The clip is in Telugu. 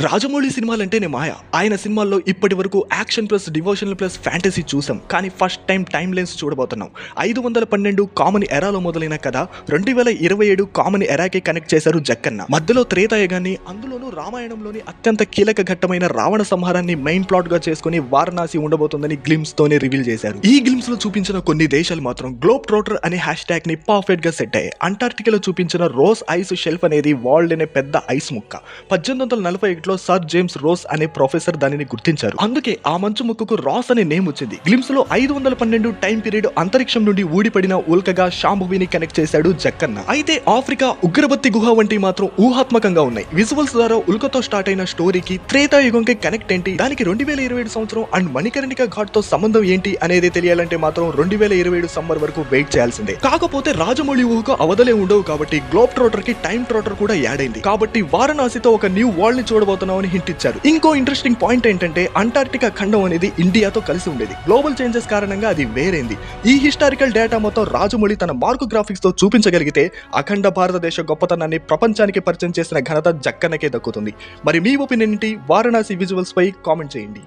రాజమౌళి సినిమాలంటేనే మాయ. ఆయన సినిమాల్లో ఇప్పటి వరకు action plus devotional plus fantasy చూసాం. కానీ ఫస్ట్ టైం లెన్స్ చూడబోతున్నాం. 512 కామన్ ఎరాలో మొదలైన కథ 2027 కామన్ ఎరాకే కనెక్ట్ చేశారు జక్కన్న. మధ్యలో త్రేతాయుగాన్ని, అందులోనూ రామాయణంలోని అత్యంత కీలక ఘట్టమైన రావణ సంహారాన్ని మెయిన్ ప్లాట్ గా చేసుకుని వారణాసి ఉండబోతుందని గ్లిమ్స్ తోనే రివీల్ చేశారు. ఈ గ్లిమ్స్ లో చూపించిన కొన్ని దేశాలు మాత్రం గ్లోబ్ ట్రోటర్ అనే హ్యాష్ ట్యాగ్ ని పర్ఫెక్ట్ గా సెట్ అయ్యాయి. అంటార్టికాలో చూపించిన రోస్ ఐస్ షెల్ఫ్ అనేది వరల్డ్ అనే పెద్ద ఐస్ ముక్క. 1841 లో సర్ జేమ్స్ రోస్ అనే ప్రొఫెసర్ దానిని గుర్తించారు. అందుకే ఆ మంచు ముక్కకు రాస్ అనే నేమ్ వచ్చింది. గ్లిమ్స్ లో 512 టైం పీరియడ్ అంతరిక్షం నుండి ఊడిపడిన ఉల్కగా శాంభవిని కనెక్ట్ చేశాడు జక్కన్న. అయితే ఆఫ్రికా ఉగ్రబత్తి గుహ వంటి మాత్రం ఊహాత్మకంగా ఉన్నాయి. విజువల్స్ ద్వారా ఉల్కతో స్టార్ట్ అయిన స్టోరీకి త్రేతాయుగంకి కనెక్ట్ ఏంటి, దానికి 2027 సంవత్సరం అండ్ మణికర్ణిక ఘాట్ తో సంబంధం ఏంటి అనేది తెలియాలంటే మాత్రం 2027 సమ్మర్ వరకు వెయిట్ చేయాల్సిందే. కాకపోతే రాజమౌళి ఊహకు అవధలే ఉండవు కాబట్టి గ్లోబ్ ట్రోటర్ కి టైం ట్రోటర్ కూడా యాడ్ అయింది. కాబట్టి వారణాసితో ఒక న్యూ వరల్డ్ ని చూడబోతున్నామని హింట్ ఇచ్చారు. ఇంకో ఇంట్రెస్టింగ్ పాయింట్ ఏంటంటే అంటార్టికా ఖండం అనేది ఇండియాతో కలిసి ఉండేది. గ్లోబల్ చేంజెస్ కారణంగా అది వేరైంది. ఈ హిస్టారికల్ డేటా మొత్తం రాజమౌళి తన మార్కు గ్రాఫిక్స్ తో చూపించగలిగితే అఖండ భారతదేశ గొప్పతనాన్ని ప్రపంచానికి పరిచయం చేసిన ఘనత జక్కన్నకే దక్కుతుంది. మరి మీ ఒపీనియన్ ఏంటి? వారణాసి విజువల్స్ పై కామెంట్ చేయండి.